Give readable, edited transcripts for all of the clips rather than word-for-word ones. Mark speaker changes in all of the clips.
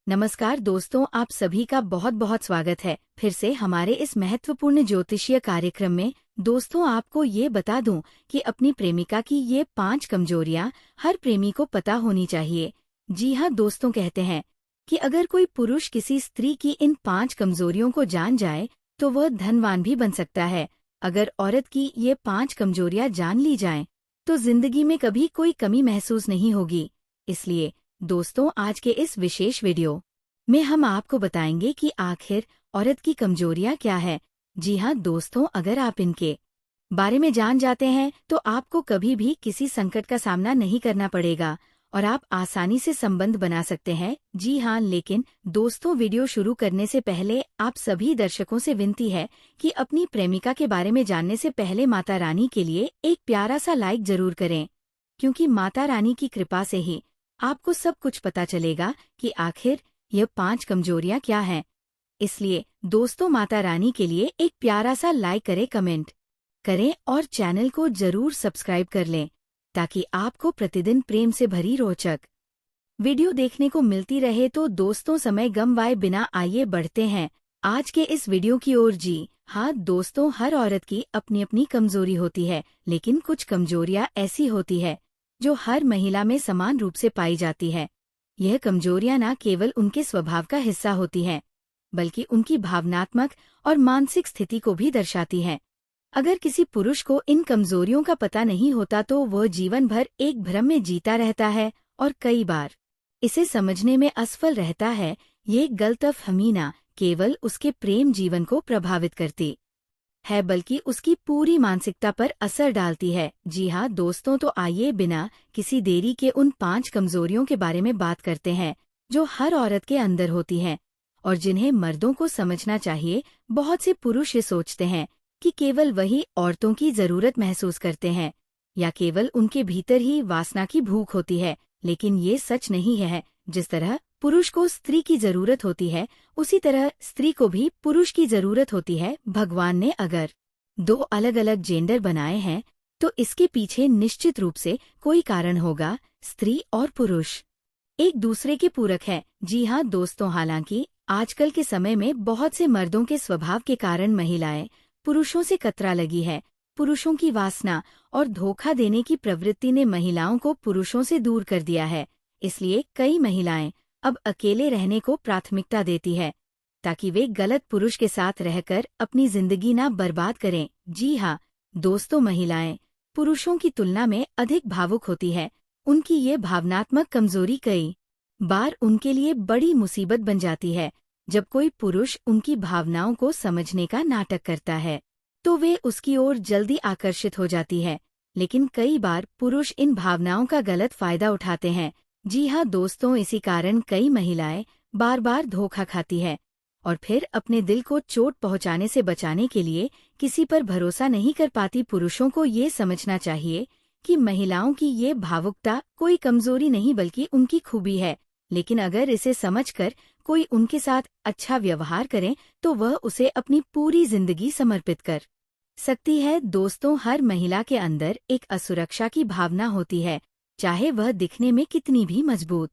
Speaker 1: नमस्कार दोस्तों, आप सभी का बहुत बहुत स्वागत है फिर से हमारे इस महत्वपूर्ण ज्योतिषीय कार्यक्रम में। दोस्तों, आपको ये बता दूं कि अपनी प्रेमिका की ये 5 कमजोरियां हर प्रेमी को पता होनी चाहिए। जी हाँ दोस्तों, कहते हैं कि अगर कोई पुरुष किसी स्त्री की इन 5 कमजोरियों को जान जाए तो वह धनवान भी बन सकता है। अगर औरत की ये 5 कमजोरियां जान ली जाएं, तो जिंदगी में कभी कोई कमी महसूस नहीं होगी। इसलिए दोस्तों, आज के इस विशेष वीडियो में हम आपको बताएंगे कि आखिर औरत की कमजोरियां क्या है। जी हाँ दोस्तों, अगर आप इनके बारे में जान जाते हैं तो आपको कभी भी किसी संकट का सामना नहीं करना पड़ेगा और आप आसानी से संबंध बना सकते हैं। जी हाँ, लेकिन दोस्तों, वीडियो शुरू करने से पहले आप सभी दर्शकों से विनती है कि अपनी प्रेमिका के बारे में जानने से पहले माता रानी के लिए एक प्यारा सा लाइक जरूर करें, क्योंकि माता रानी की कृपा से ही आपको सब कुछ पता चलेगा कि आखिर यह 5 कमजोरियां क्या हैं। इसलिए दोस्तों, माता रानी के लिए एक प्यारा सा लाइक करें, कमेंट करें और चैनल को जरूर सब्सक्राइब कर लें, ताकि आपको प्रतिदिन प्रेम से भरी रोचक वीडियो देखने को मिलती रहे। तो दोस्तों, समय गंवाए बिना आइए बढ़ते हैं आज के इस वीडियो की ओर। जी हाँ दोस्तों, हर औरत की अपनी अपनी कमजोरी होती है, लेकिन कुछ कमजोरियां ऐसी होती है जो हर महिला में समान रूप से पाई जाती है। यह कमजोरियां न केवल उनके स्वभाव का हिस्सा होती हैं, बल्कि उनकी भावनात्मक और मानसिक स्थिति को भी दर्शाती हैं। अगर किसी पुरुष को इन कमजोरियों का पता नहीं होता तो वह जीवन भर एक भ्रम में जीता रहता है और कई बार इसे समझने में असफल रहता है। ये गलतफहमी न केवल उसके प्रेम जीवन को प्रभावित करती है, बल्कि उसकी पूरी मानसिकता पर असर डालती है। जी हाँ दोस्तों, तो आइए बिना किसी देरी के उन 5 कमजोरियों के बारे में बात करते हैं जो हर औरत के अंदर होती हैं और जिन्हें मर्दों को समझना चाहिए। बहुत से पुरुष ये सोचते हैं कि केवल वही औरतों की जरूरत महसूस करते हैं या केवल उनके भीतर ही वासना की भूख होती है, लेकिन ये सच नहीं है। जिस तरह पुरुष को स्त्री की जरूरत होती है, उसी तरह स्त्री को भी पुरुष की जरूरत होती है। भगवान ने अगर 2 अलग अलग जेंडर बनाए हैं तो इसके पीछे निश्चित रूप से कोई कारण होगा। स्त्री और पुरुष एक दूसरे के पूरक है। जी हाँ दोस्तों, हालांकि आजकल के समय में बहुत से मर्दों के स्वभाव के कारण महिलाएं पुरुषों से कतरा लगी है। पुरुषों की वासना और धोखा देने की प्रवृत्ति ने महिलाओं को पुरुषों से दूर कर दिया है। इसलिए कई महिलाएं अब अकेले रहने को प्राथमिकता देती है, ताकि वे गलत पुरुष के साथ रहकर अपनी जिंदगी ना बर्बाद करें। जी हाँ दोस्तों, महिलाएं पुरुषों की तुलना में अधिक भावुक होती है। उनकी ये भावनात्मक कमजोरी कई बार उनके लिए बड़ी मुसीबत बन जाती है। जब कोई पुरुष उनकी भावनाओं को समझने का नाटक करता है तो वे उसकी ओर जल्दी आकर्षित हो जाती है, लेकिन कई बार पुरुष इन भावनाओं का गलत फायदा उठाते हैं। जी हाँ दोस्तों, इसी कारण कई महिलाएं बार बार धोखा खाती है और फिर अपने दिल को चोट पहुंचाने से बचाने के लिए किसी पर भरोसा नहीं कर पाती। पुरुषों को ये समझना चाहिए कि महिलाओं की ये भावुकता कोई कमजोरी नहीं बल्कि उनकी खूबी है, लेकिन अगर इसे समझकर कोई उनके साथ अच्छा व्यवहार करे तो वह उसे अपनी पूरी जिंदगी समर्पित कर सकती है। दोस्तों, हर महिला के अंदर एक असुरक्षा की भावना होती है, चाहे वह दिखने में कितनी भी मजबूत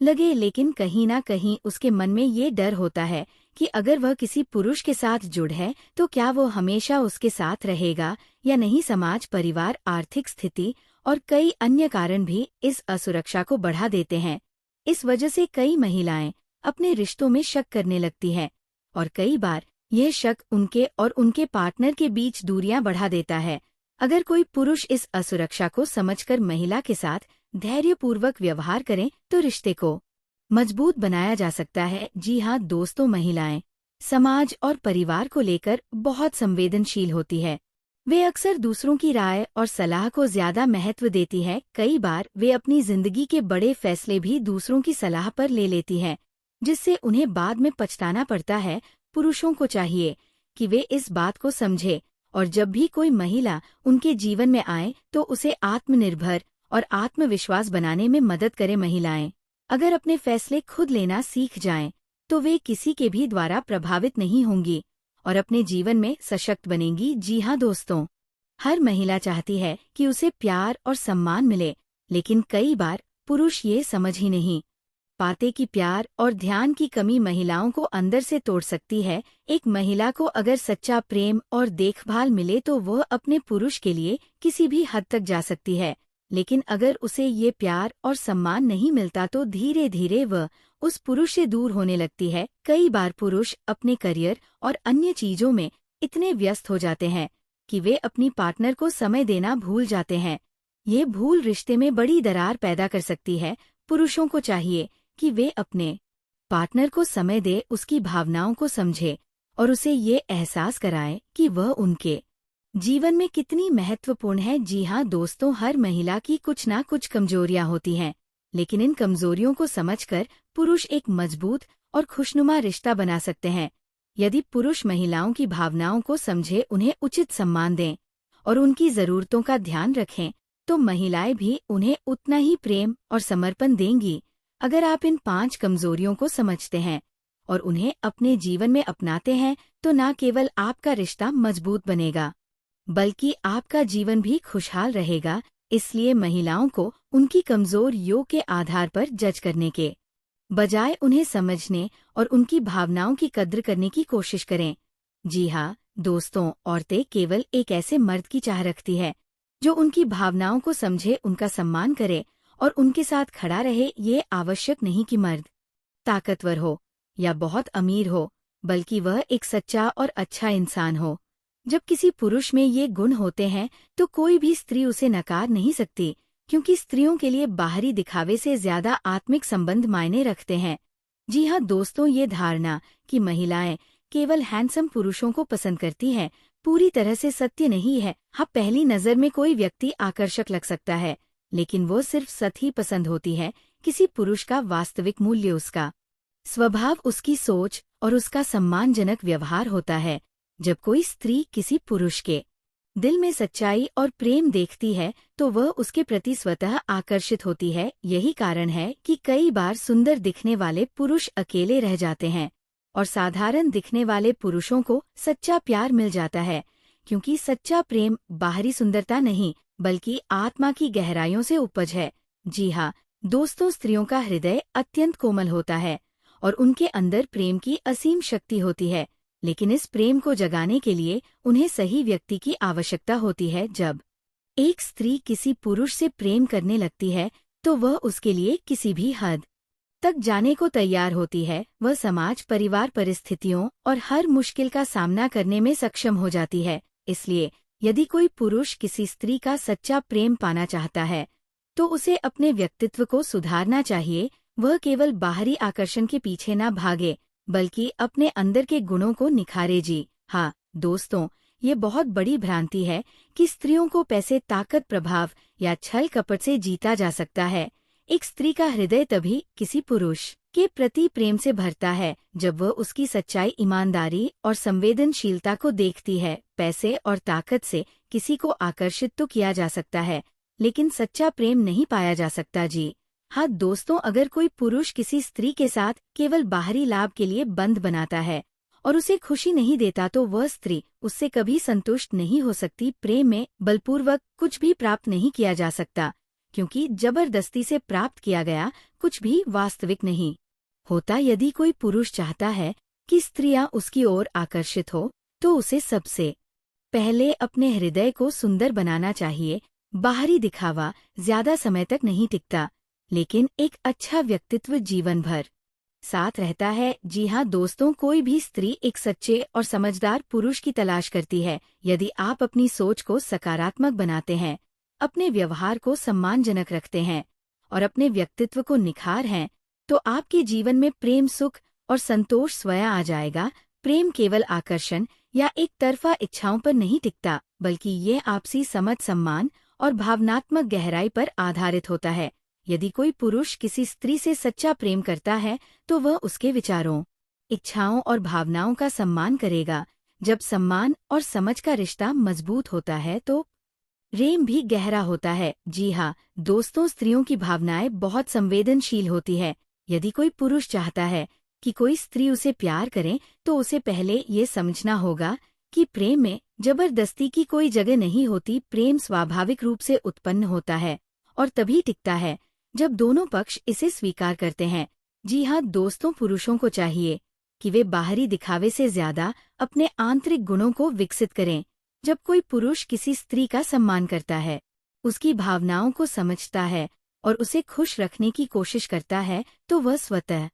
Speaker 1: लगे, लेकिन कहीं ना कहीं उसके मन में ये डर होता है कि अगर वह किसी पुरुष के साथ जुड़ है तो क्या वो हमेशा उसके साथ रहेगा या नहीं। समाज, परिवार, आर्थिक स्थिति और कई अन्य कारण भी इस असुरक्षा को बढ़ा देते हैं। इस वजह से कई महिलाएं अपने रिश्तों में शक करने लगती हैं और कई बार यह शक उनके और उनके पार्टनर के बीच दूरियां बढ़ा देता है। अगर कोई पुरुष इस असुरक्षा को समझकर महिला के साथ धैर्यपूर्वक व्यवहार करें तो रिश्ते को मजबूत बनाया जा सकता है। जी हाँ दोस्तों, महिलाएं समाज और परिवार को लेकर बहुत संवेदनशील होती है। वे अक्सर दूसरों की राय और सलाह को ज्यादा महत्व देती है। कई बार वे अपनी जिंदगी के बड़े फैसले भी दूसरों की सलाह पर ले लेती हैं, जिससे उन्हें बाद में पछताना पड़ता है। पुरुषों को चाहिए कि वे इस बात को समझे और जब भी कोई महिला उनके जीवन में आए तो उसे आत्मनिर्भर और आत्मविश्वास बनाने में मदद करे। महिलाएं अगर अपने फैसले खुद लेना सीख जाएं, तो वे किसी के भी द्वारा प्रभावित नहीं होंगी और अपने जीवन में सशक्त बनेंगी। जी हाँ दोस्तों, हर महिला चाहती है कि उसे प्यार और सम्मान मिले, लेकिन कई बार पुरुष ये समझ ही नहीं पाते कि प्यार और ध्यान की कमी महिलाओं को अंदर से तोड़ सकती है। एक महिला को अगर सच्चा प्रेम और देखभाल मिले तो वह अपने पुरुष के लिए किसी भी हद तक जा सकती है, लेकिन अगर उसे ये प्यार और सम्मान नहीं मिलता तो धीरे धीरे वह उस पुरुष से दूर होने लगती है। कई बार पुरुष अपने करियर और अन्य चीजों में इतने व्यस्त हो जाते हैं कि वे अपनी पार्टनर को समय देना भूल जाते हैं। ये भूल रिश्ते में बड़ी दरार पैदा कर सकती है। पुरुषों को चाहिए कि वे अपने पार्टनर को समय दे, उसकी भावनाओं को समझे और उसे ये एहसास कराएं कि वह उनके जीवन में कितनी महत्वपूर्ण है। जी हाँ दोस्तों, हर महिला की कुछ ना कुछ कमजोरियां होती हैं, लेकिन इन कमजोरियों को समझकर पुरुष एक मजबूत और खुशनुमा रिश्ता बना सकते हैं। यदि पुरुष महिलाओं की भावनाओं को समझे, उन्हें उचित सम्मान दें और उनकी जरूरतों का ध्यान रखें, तो महिलाएं भी उन्हें उतना ही प्रेम और समर्पण देंगी। अगर आप इन 5 कमजोरियों को समझते हैं और उन्हें अपने जीवन में अपनाते हैं, तो न केवल आपका रिश्ता मजबूत बनेगा, बल्कि आपका जीवन भी खुशहाल रहेगा। इसलिए महिलाओं को उनकी कमजोर योग के आधार पर जज करने के बजाय उन्हें समझने और उनकी भावनाओं की कद्र करने की कोशिश करें। जी हाँ दोस्तों, औरतें केवल एक ऐसे मर्द की चाह रखती है जो उनकी भावनाओं को समझे, उनका सम्मान करे और उनके साथ खड़ा रहे। ये आवश्यक नहीं कि मर्द ताकतवर हो या बहुत अमीर हो, बल्कि वह एक सच्चा और अच्छा इंसान हो। जब किसी पुरुष में ये गुण होते हैं तो कोई भी स्त्री उसे नकार नहीं सकती, क्योंकि स्त्रियों के लिए बाहरी दिखावे से ज्यादा आत्मिक संबंध मायने रखते हैं। जी हाँ दोस्तों, ये धारणा कि महिलाएं केवल हैंडसम पुरुषों को पसंद करती हैं पूरी तरह से सत्य नहीं है। हाँ, पहली नजर में कोई व्यक्ति आकर्षक लग सकता है, लेकिन वो सिर्फ सत ही पसंद होती है। किसी पुरुष का वास्तविक मूल्य उसका स्वभाव, उसकी सोच और उसका सम्मानजनक व्यवहार होता है। जब कोई स्त्री किसी पुरुष के दिल में सच्चाई और प्रेम देखती है तो वह उसके प्रति स्वतः आकर्षित होती है। यही कारण है कि कई बार सुंदर दिखने वाले पुरुष अकेले रह जाते हैं और साधारण दिखने वाले पुरुषों को सच्चा प्यार मिल जाता है, क्योंकि सच्चा प्रेम बाहरी सुंदरता नहीं बल्कि आत्मा की गहराइयों से उपज है। जी हाँ दोस्तों, स्त्रियों का हृदय अत्यंत कोमल होता है और उनके अंदर प्रेम की असीम शक्ति होती है, लेकिन इस प्रेम को जगाने के लिए उन्हें सही व्यक्ति की आवश्यकता होती है। जब एक स्त्री किसी पुरुष से प्रेम करने लगती है तो वह उसके लिए किसी भी हद तक जाने को तैयार होती है। वह समाज, परिवार, परिस्थितियों और हर मुश्किल का सामना करने में सक्षम हो जाती है। इसलिए यदि कोई पुरुष किसी स्त्री का सच्चा प्रेम पाना चाहता है तो उसे अपने व्यक्तित्व को सुधारना चाहिए। वह केवल बाहरी आकर्षण के पीछे न भागे, बल्कि अपने अंदर के गुणों को निखारे। जी हाँ दोस्तों, ये बहुत बड़ी भ्रांति है कि स्त्रियों को पैसे, ताकत, प्रभाव या छल कपट से जीता जा सकता है। एक स्त्री का हृदय तभी किसी पुरुष के प्रति प्रेम से भरता है जब वह उसकी सच्चाई, ईमानदारी और संवेदनशीलता को देखती है। पैसे और ताकत से किसी को आकर्षित तो किया जा सकता है, लेकिन सच्चा प्रेम नहीं पाया जा सकता। जी हाँ दोस्तों, अगर कोई पुरुष किसी स्त्री के साथ केवल बाहरी लाभ के लिए बंध बनाता है और उसे खुशी नहीं देता तो वह स्त्री उससे कभी संतुष्ट नहीं हो सकती। प्रेम में बलपूर्वक कुछ भी प्राप्त नहीं किया जा सकता, क्योंकि जबरदस्ती से प्राप्त किया गया कुछ भी वास्तविक नहीं होता। यदि कोई पुरुष चाहता है कि स्त्रियां उसकी ओर आकर्षित हो तो उसे सबसे पहले अपने हृदय को सुंदर बनाना चाहिए। बाहरी दिखावा ज्यादा समय तक नहीं टिकता, लेकिन एक अच्छा व्यक्तित्व जीवन भर साथ रहता है। जी हाँ दोस्तों, कोई भी स्त्री एक सच्चे और समझदार पुरुष की तलाश करती है। यदि आप अपनी सोच को सकारात्मक बनाते हैं, अपने व्यवहार को सम्मानजनक रखते हैं और अपने व्यक्तित्व को निखार हैं, तो आपके जीवन में प्रेम, सुख और संतोष स्वयं आ जाएगा। प्रेम केवल आकर्षण या एक तरफा इच्छाओं पर नहीं टिकता, बल्कि ये आपसी समझ, सम्मान और भावनात्मक गहराई पर आधारित होता है। यदि कोई पुरुष किसी स्त्री से सच्चा प्रेम करता है तो वह उसके विचारों, इच्छाओं और भावनाओं का सम्मान करेगा। जब सम्मान और समझ का रिश्ता मजबूत होता है तो प्रेम भी गहरा होता है। जी हाँ दोस्तों, स्त्रियों की भावनाएं बहुत संवेदनशील होती है। यदि कोई पुरुष चाहता है कि कोई स्त्री उसे प्यार करे तो उसे पहले ये समझना होगा कि प्रेम में जबरदस्ती की कोई जगह नहीं होती। प्रेम स्वाभाविक रूप से उत्पन्न होता है और तभी टिकता है जब दोनों पक्ष इसे स्वीकार करते हैं। जी हाँ दोस्तों, पुरुषों को चाहिए कि वे बाहरी दिखावे से ज्यादा अपने आंतरिक गुणों को विकसित करें। जब कोई पुरुष किसी स्त्री का सम्मान करता है, उसकी भावनाओं को समझता है और उसे खुश रखने की कोशिश करता है, तो वह स्वतः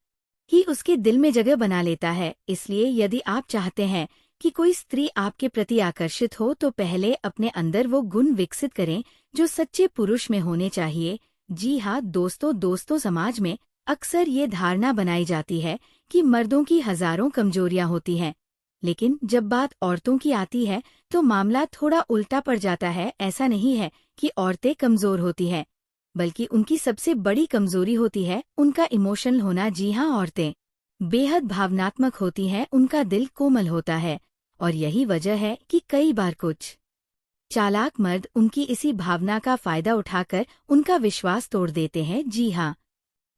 Speaker 1: ही उसके दिल में जगह बना लेता है। इसलिए यदि आप चाहते हैं कि कोई स्त्री आपके प्रति आकर्षित हो, तो पहले अपने अंदर वो गुण विकसित करें जो सच्चे पुरुष में होने चाहिए। जी हाँ दोस्तों, समाज में अक्सर ये धारणा बनाई जाती है कि मर्दों की हजारों कमजोरियां होती हैं, लेकिन जब बात औरतों की आती है तो मामला थोड़ा उल्टा पड़ जाता है। ऐसा नहीं है कि औरतें कमजोर होती हैं, बल्कि उनकी सबसे बड़ी कमजोरी होती है उनका इमोशनल होना। जी हाँ, औरतें बेहद भावनात्मक होती हैं, उनका दिल कोमल होता है, और यही वजह है कि कई बार कुछ चालाक मर्द उनकी इसी भावना का फायदा उठाकर उनका विश्वास तोड़ देते हैं। जी हाँ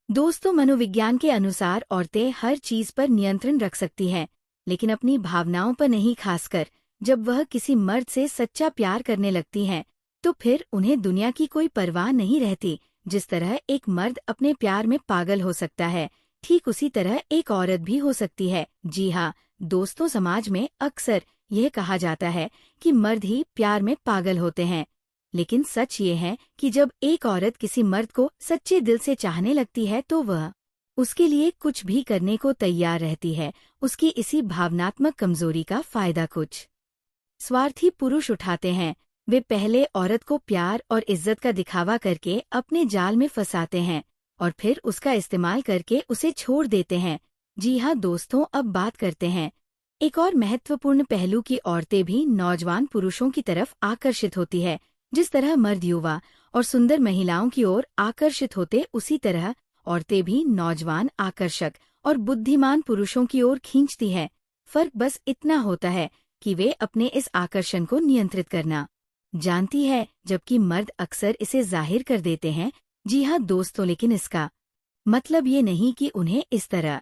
Speaker 1: दोस्तों, मनोविज्ञान के अनुसार औरतें हर चीज पर नियंत्रण रख सकती हैं, लेकिन अपनी भावनाओं पर नहीं। खासकर जब वह किसी मर्द से सच्चा प्यार करने लगती हैं, तो फिर उन्हें दुनिया की कोई परवाह नहीं रहती। जिस तरह एक मर्द अपने प्यार में पागल हो सकता है, ठीक उसी तरह एक औरत भी हो सकती है। जी हाँ दोस्तों, समाज में अक्सर यह कहा जाता है कि मर्द ही प्यार में पागल होते हैं, लेकिन सच ये है कि जब एक औरत किसी मर्द को सच्चे दिल से चाहने लगती है, तो वह उसके लिए कुछ भी करने को तैयार रहती है। उसकी इसी भावनात्मक कमजोरी का फायदा कुछ स्वार्थी पुरुष उठाते हैं। वे पहले औरत को प्यार और इज्जत का दिखावा करके अपने जाल में फंसाते हैं और फिर उसका इस्तेमाल करके उसे छोड़ देते हैं। जी हाँ दोस्तों, अब बात करते हैं एक और महत्वपूर्ण पहलू की औरतें भी नौजवान पुरुषों की तरफ आकर्षित होती है। जिस तरह मर्द युवा और सुंदर महिलाओं की ओर आकर्षित होते, उसी तरह औरतें भी नौजवान, आकर्षक और बुद्धिमान पुरुषों की ओर खींचती हैं। फर्क बस इतना होता है कि वे अपने इस आकर्षण को नियंत्रित करना जानती है, जबकि मर्द अक्सर इसे जाहिर कर देते हैं। जी हाँ दोस्तों, लेकिन इसका मतलब ये नहीं कि उन्हें इस तरह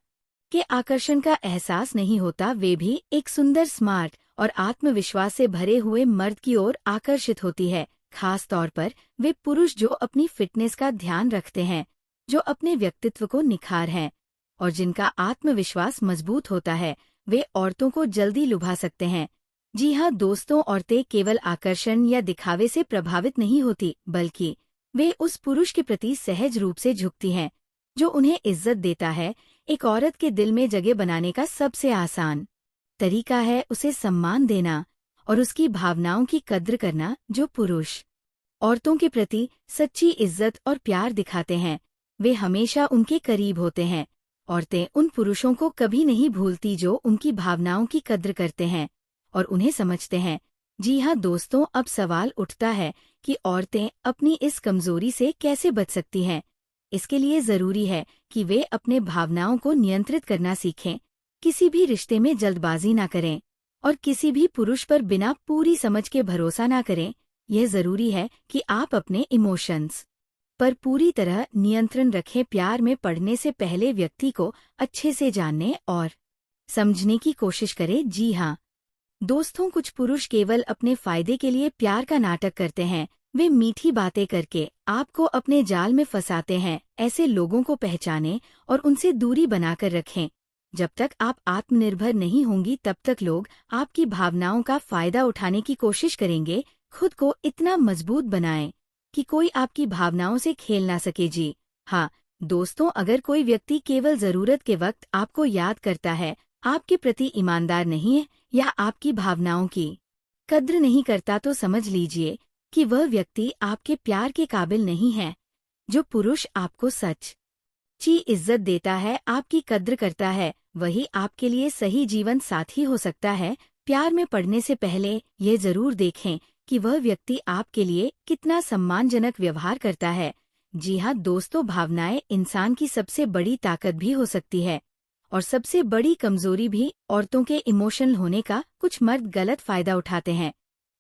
Speaker 1: के आकर्षण का एहसास नहीं होता। वे भी एक सुंदर, स्मार्ट और आत्मविश्वास से भरे हुए मर्द की ओर आकर्षित होती है। खास तौर पर वे पुरुष जो अपनी फिटनेस का ध्यान रखते हैं, जो अपने व्यक्तित्व को निखार हैं और जिनका आत्मविश्वास मजबूत होता है, वे औरतों को जल्दी लुभा सकते हैं। जी हाँ दोस्तों, औरतें केवल आकर्षण या दिखावे से प्रभावित नहीं होती, बल्कि वे उस पुरुष के प्रति सहज रूप से झुकती हैं जो उन्हें इज्जत देता है। एक औरत के दिल में जगह बनाने का सबसे आसान तरीका है उसे सम्मान देना और उसकी भावनाओं की कद्र करना। जो पुरुष औरतों के प्रति सच्ची इज्जत और प्यार दिखाते हैं, वे हमेशा उनके करीब होते हैं। औरतें उन पुरुषों को कभी नहीं भूलती जो उनकी भावनाओं की कद्र करते हैं और उन्हें समझते हैं। जी हाँ दोस्तों, अब सवाल उठता है कि औरतें अपनी इस कमजोरी से कैसे बच सकती हैं। इसके लिए जरूरी है कि वे अपने भावनाओं को नियंत्रित करना सीखें, किसी भी रिश्ते में जल्दबाजी ना करें और किसी भी पुरुष पर बिना पूरी समझ के भरोसा ना करें। यह जरूरी है कि आप अपने इमोशंस पर पूरी तरह नियंत्रण रखें। प्यार में पड़ने से पहले व्यक्ति को अच्छे से जानने और समझने की कोशिश करें। जी हाँ दोस्तों, कुछ पुरुष केवल अपने फायदे के लिए प्यार का नाटक करते हैं। वे मीठी बातें करके आपको अपने जाल में फंसाते हैं। ऐसे लोगों को पहचानें और उनसे दूरी बनाकर रखें। जब तक आप आत्मनिर्भर नहीं होंगी, तब तक लोग आपकी भावनाओं का फायदा उठाने की कोशिश करेंगे। खुद को इतना मजबूत बनाएं कि कोई आपकी भावनाओं से खेल ना सके। जी हाँ दोस्तों, अगर कोई व्यक्ति केवल जरूरत के वक्त आपको याद करता है, आपके प्रति ईमानदार नहीं है या आपकी भावनाओं की कद्र नहीं करता, तो समझ लीजिए कि वह व्यक्ति आपके प्यार के काबिल नहीं है। जो पुरुष आपको सच्ची इज्जत देता है, आपकी कद्र करता है, वही आपके लिए सही जीवन साथी हो सकता है। प्यार में पड़ने से पहले ये जरूर देखें कि वह व्यक्ति आपके लिए कितना सम्मानजनक व्यवहार करता है। जी हाँ दोस्तों, भावनाएं इंसान की सबसे बड़ी ताकत भी हो सकती है और सबसे बड़ी कमजोरी भी। औरतों के इमोशनल होने का कुछ मर्द गलत फायदा उठाते हैं,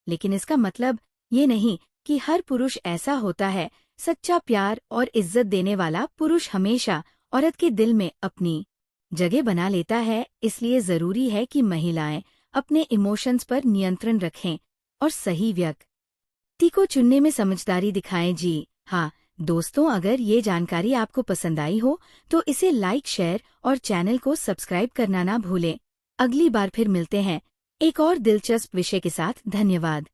Speaker 1: लेकिन इसका मतलब ये नहीं कि हर पुरुष ऐसा होता है। सच्चा प्यार और इज्जत देने वाला पुरुष हमेशा औरत के दिल में अपनी जगह बना लेता है। इसलिए जरूरी है कि महिलाएं अपने इमोशंस पर नियंत्रण रखें और सही व्यक्ति को चुनने में समझदारी दिखाएं। जी हाँ दोस्तों, अगर ये जानकारी आपको पसंद आई हो तो इसे लाइक, शेयर और चैनल को सब्सक्राइब करना ना भूलें। अगली बार फिर मिलते हैं एक और दिलचस्प विषय के साथ। धन्यवाद।